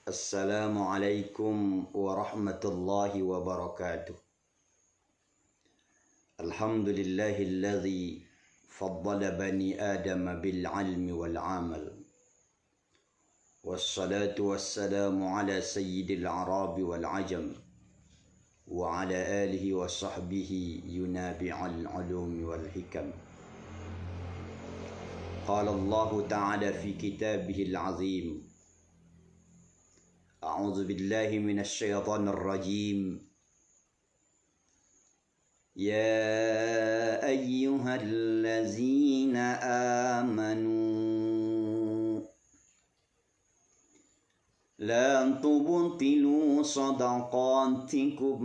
Assalamualaikum warahmatullahi wabarakatuh. Alhamdulillahilladzi faddala bani adama bil ilmi wal amal. Wassalatu wassalamu ala sayyidil arabi wal ajam wa ala alihi wa sahbihi yunabi'al ulumi wal hikam. Qala Allah ta'ala fi kitabihil azim. أعوذ بالله من الشيطان الرجيم. يا أيها الذين آمنوا لا تبطلوا صدقاتكم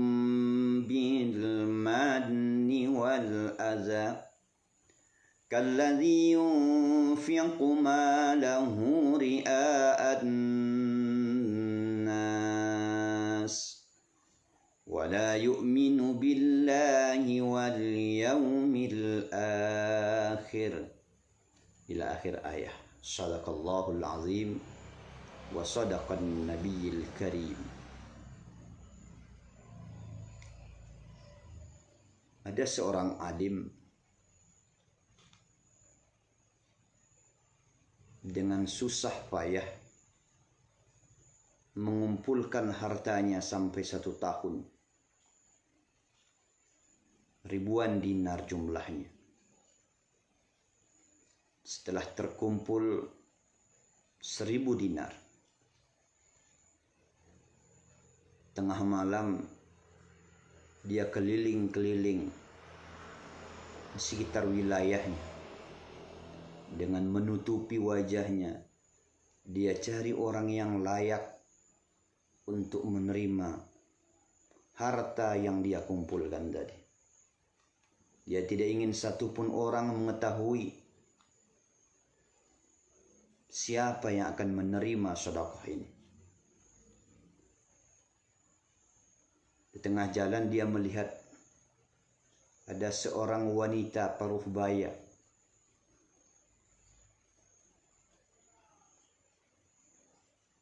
بالمن والأذى كالذي ينفق ماله رئاء ولا يؤمن بالله واليوم الآخر إلى آخر آية. Sadaqallahul azim wa sadaqan nabiyil karim. Ada seorang alim dengan susah payah mengumpulkan hartanya sampai 1 tahun. Ribuan dinar jumlahnya. Setelah terkumpul 1000 dinar, tengah malam dia keliling-keliling di sekitar wilayahnya. Dengan menutupi wajahnya, dia cari orang yang layak untuk menerima harta yang dia kumpulkan tadi. Dia tidak ingin satupun orang mengetahui siapa yang akan menerima sedekah ini. Di tengah jalan dia melihat ada seorang wanita paruh baya.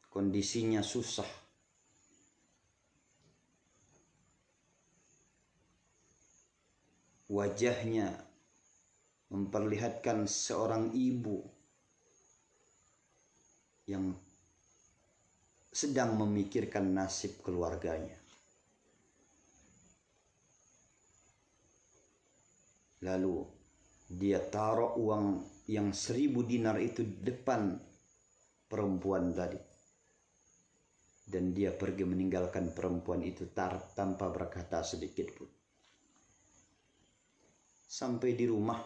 Kondisinya susah. Wajahnya memperlihatkan seorang ibu yang sedang memikirkan nasib keluarganya. Lalu dia taruh uang yang 1000 dinar itu di depan perempuan tadi. Dan dia pergi meninggalkan perempuan itu tanpa berkata sedikit pun. Sampai di rumah,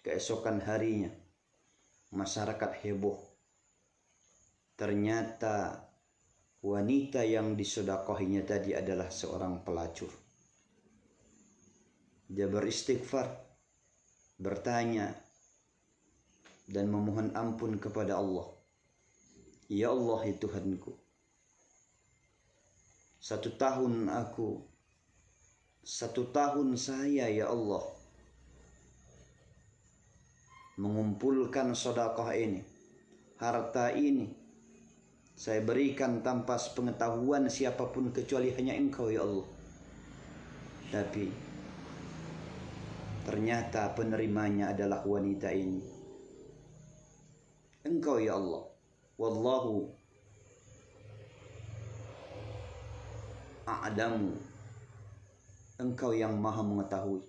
keesokan harinya, masyarakat heboh. Ternyata wanita yang disedekahinya tadi adalah seorang pelacur. Dia beristighfar, bertanya, dan memohon ampun kepada Allah. Ya Allah, ya Tuhanku, 1 tahun aku, 1 tahun saya ya Allah, mengumpulkan sedekah ini, harta ini saya berikan tanpa sepengetahuan siapapun kecuali hanya Engkau ya Allah. Tapi ternyata penerimanya adalah wanita ini. Engkau ya Allah, wallahu a'lamu, Engkau yang maha mengetahui.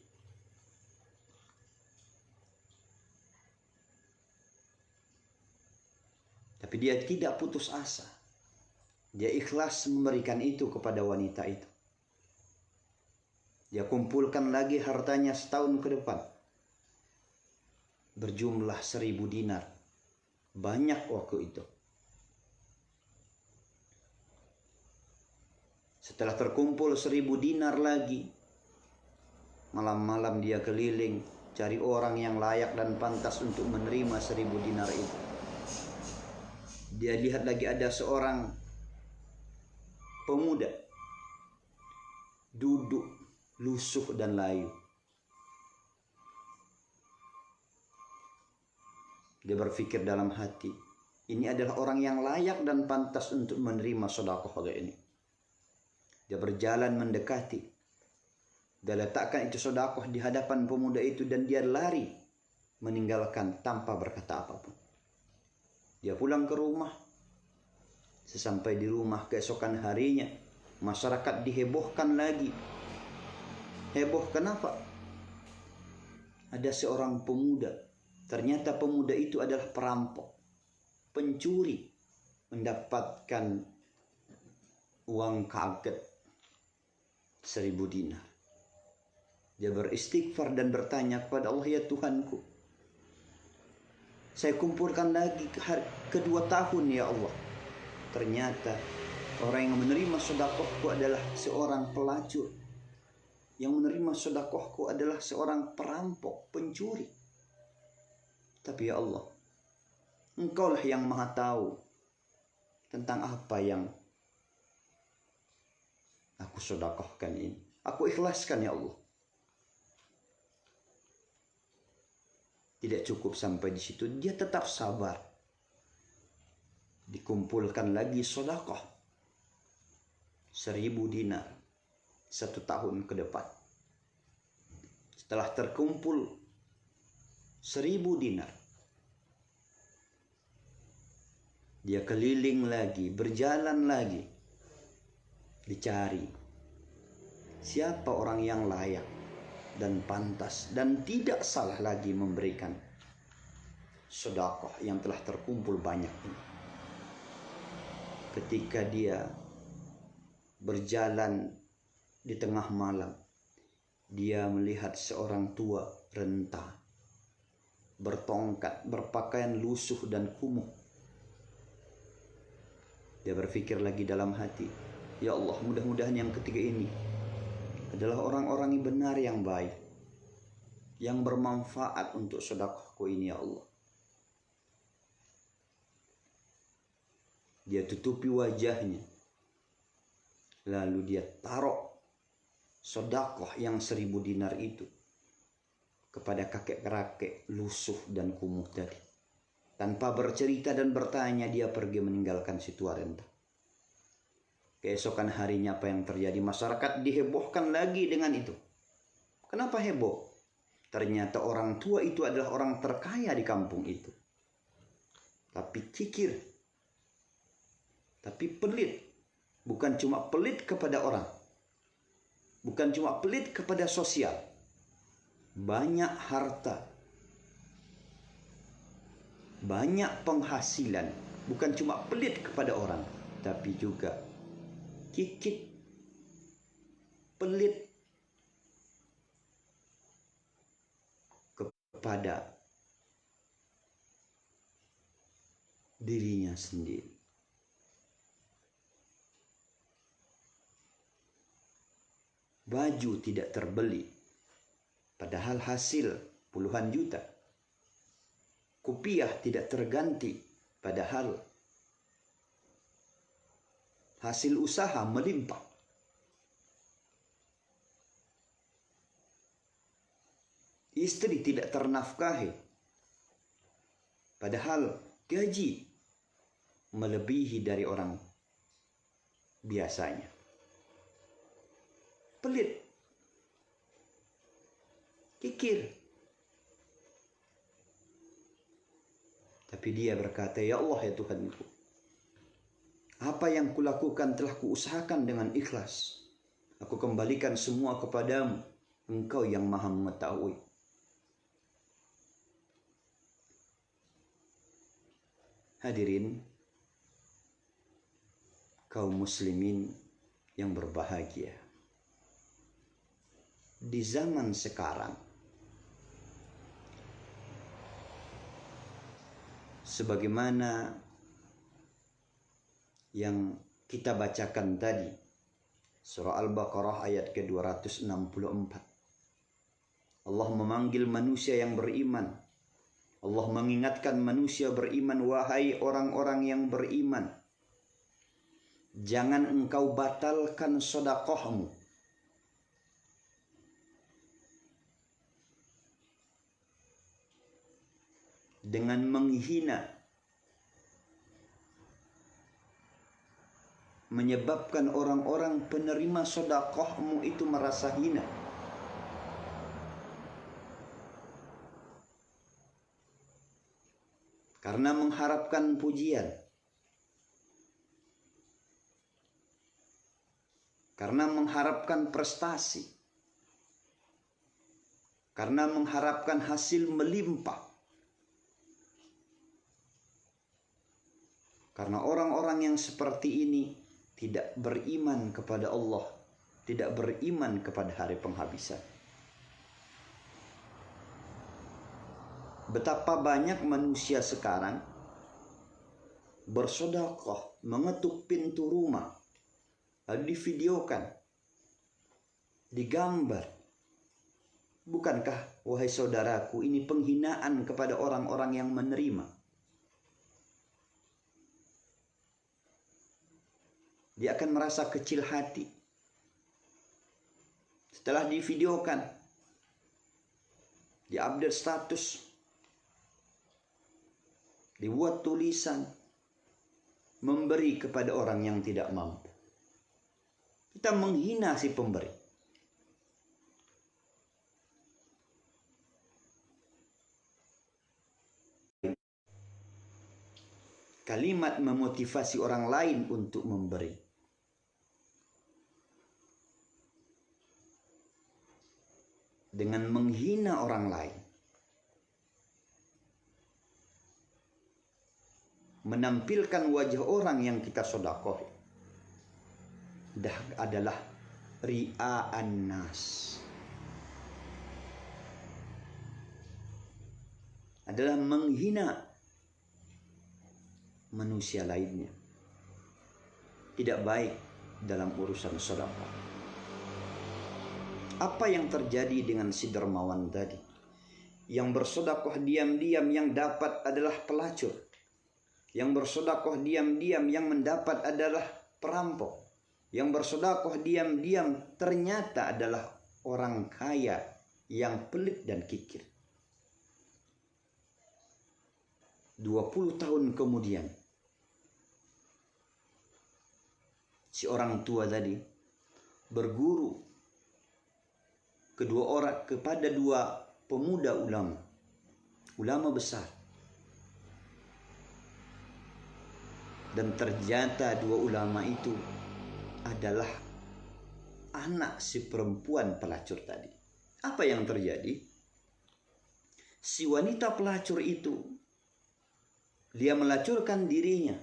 Tapi dia tidak putus asa. Dia ikhlas memberikan itu kepada wanita itu. Dia kumpulkan lagi hartanya setahun ke depan. Berjumlah 1000 dinar. Banyak waktu itu. Setelah terkumpul 1000 dinar lagi, malam-malam dia keliling cari orang yang layak dan pantas untuk menerima 1000 dinar itu. Dia lihat lagi ada seorang pemuda duduk lusuh dan layu. Dia berpikir dalam hati, Ini adalah orang yang layak dan pantas untuk menerima sedekah ini. Dia berjalan mendekati. Dia letakkan itu sedekah di hadapan pemuda itu dan dia lari meninggalkan tanpa berkata apapun. Dia pulang ke rumah. Sesampai di rumah keesokan harinya, masyarakat dihebohkan lagi. Heboh kenapa? Ada seorang pemuda. Ternyata pemuda itu adalah perampok, pencuri, mendapatkan uang kaget 1000 dinar. Dia beristighfar dan bertanya kepada Allah, ya Tuhanku, saya kumpulkan lagi kedua tahun ya Allah. Ternyata orang yang menerima sedekahku adalah seorang pelacur. Yang menerima sedekahku adalah seorang perampok, pencuri. Tapi ya Allah, Engkaulah yang maha tahu tentang apa yang aku sedekahkan ini. Aku ikhlaskan ya Allah. Tidak cukup sampai di situ, dia tetap sabar. Dikumpulkan lagi sedekah 1000 dinar 1 tahun ke depan. Setelah terkumpul 1000 dinar, dia keliling lagi, berjalan lagi, dicari siapa orang yang layak dan pantas dan tidak salah lagi memberikan sedekah yang telah terkumpul banyak ini. Ketika dia berjalan di tengah malam, dia melihat seorang tua renta, bertongkat, berpakaian lusuh dan kumuh. Dia berpikir lagi dalam hati, ya Allah, mudah-mudahan yang ketiga ini adalah orang-orang yang benar, yang baik, yang bermanfaat untuk sedekahku ini ya Allah. Dia tutupi wajahnya, lalu dia taruh sedekah yang 1000 dinar itu kepada kakek-kakek lusuh dan kumuh tadi. Tanpa bercerita dan bertanya, dia pergi meninggalkan si tua renta. Keesokan harinya apa yang terjadi? Masyarakat dihebohkan lagi dengan itu. Kenapa heboh? Ternyata orang tua itu adalah orang terkaya di kampung itu. Tapi kikir. Tapi pelit. Bukan cuma pelit kepada orang. Bukan cuma pelit kepada sosial. Banyak harta. Banyak penghasilan. Bukan cuma pelit kepada orang. Tapi juga kikit, pelit kepada dirinya sendiri. Baju tidak terbeli, padahal hasil puluhan juta. Kopiah tidak terganti, padahal hasil usaha melimpah. Istri tidak ternafkahi, padahal gaji melebihi dari orang biasanya. Pelit, kikir. Tapi dia berkata, ya Allah, ya Tuhanku, apa yang kulakukan telah kuusahakan dengan ikhlas. Aku kembalikan semua kepadamu. Engkau yang maha mengetahui. Hadirin kaum muslimin yang berbahagia. Di zaman sekarang, sebagaimana yang kita bacakan tadi, surah Al-Baqarah ayat ke-264. Allah memanggil manusia yang beriman. Allah mengingatkan manusia beriman, wahai orang-orang yang beriman, jangan engkau batalkan sedekahmu dengan menghina menyebabkan orang-orang penerima sedekahmu itu merasa hina. Karena mengharapkan pujian. Karena mengharapkan prestasi. Karena mengharapkan hasil melimpah. Karena orang-orang yang seperti ini tidak beriman kepada Allah, tidak beriman kepada hari penghabisan. Betapa banyak manusia sekarang bersedekah, mengetuk pintu rumah, lalu divideokan, digambar. Bukankah, wahai saudaraku, ini penghinaan kepada orang-orang yang menerima? Dia akan merasa kecil hati. Setelah divideokan, diupdate status, dibuat tulisan, memberi kepada orang yang tidak mampu. Kita menghina si pemberi. Kalimat memotivasi orang lain untuk memberi. Dengan menghina orang lain. Menampilkan wajah orang yang kita sedekahi adalah ria'an nas. Adalah menghina manusia lainnya. Tidak baik dalam urusan sedekah. Apa yang terjadi dengan si dermawan tadi? Yang bersedekah diam-diam yang dapat adalah pelacur. Yang bersedekah diam-diam yang mendapat adalah perampok. Yang bersedekah diam-diam ternyata adalah orang kaya yang pelit dan kikir. 20 tahun kemudian, si orang tua tadi berguru kepada dua pemuda ulama besar. Dan ternyata dua ulama itu adalah anak si perempuan pelacur tadi. Apa yang terjadi? Si wanita pelacur itu, dia melacurkan dirinya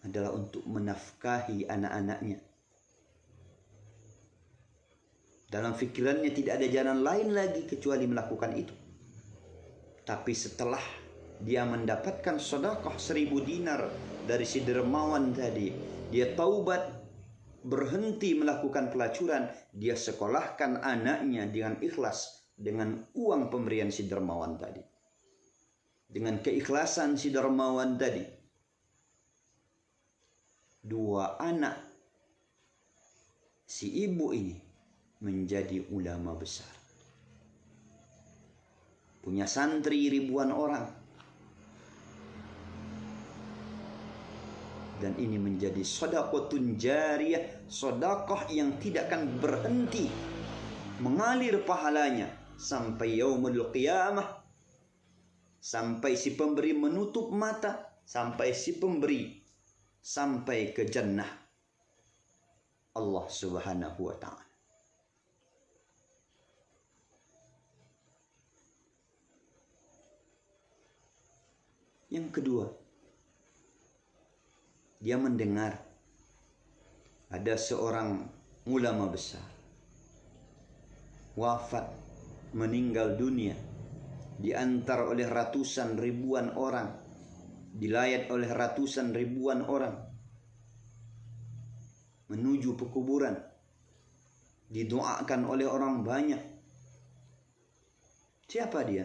adalah untuk menafkahi anak-anaknya. Dalam fikirannya tidak ada jalan lain lagi kecuali melakukan itu. Tapi setelah dia mendapatkan sedekah 1000 dinar dari si dermawan tadi, dia taubat, berhenti melakukan pelacuran, dia sekolahkan anaknya dengan ikhlas dengan uang pemberian si dermawan tadi. Dengan keikhlasan si dermawan tadi, dua anak si ibu ini menjadi ulama besar. Punya santri ribuan orang. Dan ini menjadi sedekahun jariyah, sedekah yang tidak akan berhenti mengalir pahalanya sampai yaumul qiyamah, sampai si pemberi menutup mata, sampai si pemberi sampai ke jannah Allah Subhanahu wa ta'ala. Yang kedua, dia mendengar ada seorang ulama besar wafat, meninggal dunia, diantar oleh ratusan ribuan orang, dilayat oleh ratusan ribuan orang menuju pekuburan, didoakan oleh orang banyak. Siapa dia?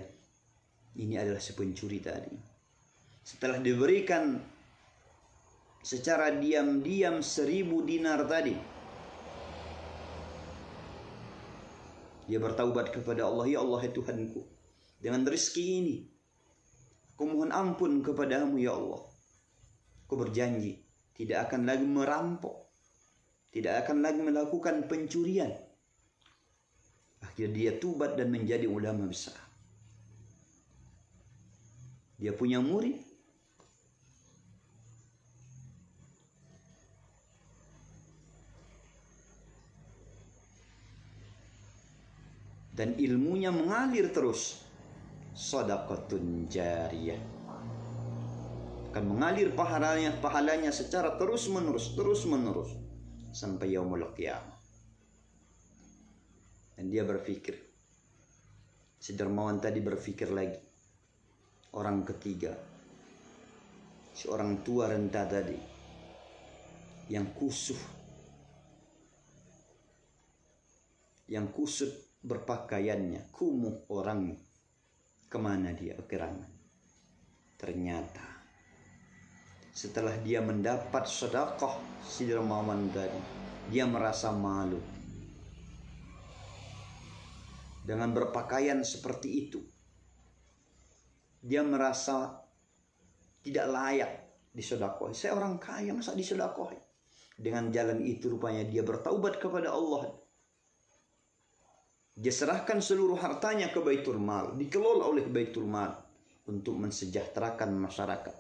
Ini adalah si pencuri tadi. Setelah diberikan secara diam-diam 1000 dinar tadi, dia bertaubat kepada Allah. Ya Allah, ya Tuhanku, dengan rezeki ini aku mohon ampun kepadamu ya Allah. Aku berjanji tidak akan lagi merampok, tidak akan lagi melakukan pencurian. Akhirnya dia tobat dan menjadi ulama besar. Dia punya murid, dan ilmunya mengalir terus. Shadaqatun jariyah, akan mengalir pahalanya secara terus menerus sampai yaumul qiyamah. Dan dia berpikir, si dermawan tadi berpikir lagi, orang ketiga, si orang tua renta tadi yang kusut berpakaiannya, kumuh orangnya, kemana dia kekirangan? Ternyata setelah dia mendapat sedekah si dermawan tadi, dia merasa malu dengan berpakaian seperti itu. Dia merasa tidak layak disedekah. Saya orang kaya, masa disedekah? Dengan jalan itu rupanya dia bertaubat kepada Allah. Dia serahkan seluruh hartanya ke Baitul Mal, dikelola oleh Baitul Mal untuk mensejahterakan masyarakat,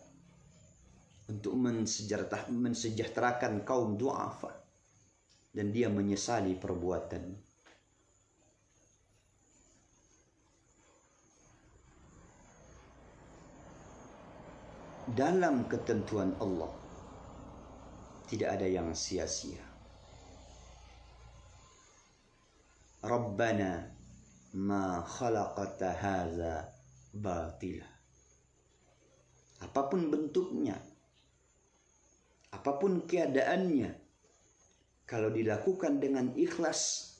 untuk mensejahterakan kaum du'afa, dan dia menyesali perbuatan. Dalam ketentuan Allah tidak ada yang sia-sia. Rabbana ma khalaqata hadza batila. Apapun bentuknya, apapun keadaannya, kalau dilakukan dengan ikhlas,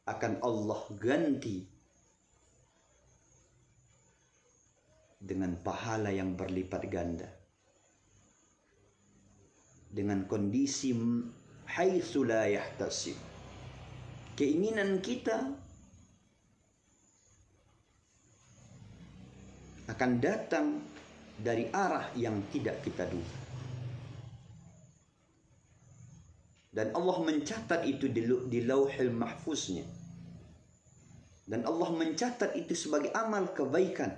akan Allah ganti dengan pahala yang berlipat ganda, dengan kondisi haitsu la yahtasib. Keinginan kita akan datang dari arah yang tidak kita duga. Dan Allah mencatat itu di Lauhul Mahfuznya. Dan Allah mencatat itu sebagai amal kebaikan.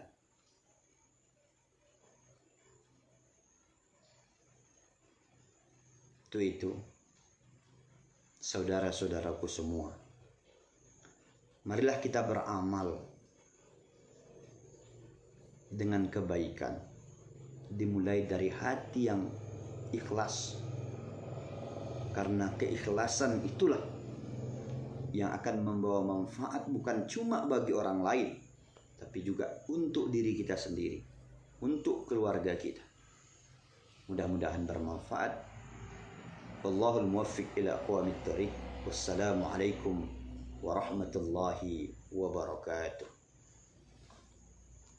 Itu saudara-saudaraku semua, marilah kita beramal dengan kebaikan, dimulai dari hati yang ikhlas, karena keikhlasan itulah yang akan membawa manfaat bukan cuma bagi orang lain, tapi juga untuk diri kita sendiri, untuk keluarga kita. Mudah-mudahan bermanfaat. Wallahul muwaffiq ila aqwamit thariq. Wassalamualaikum warahmatullahi wabarakatuh.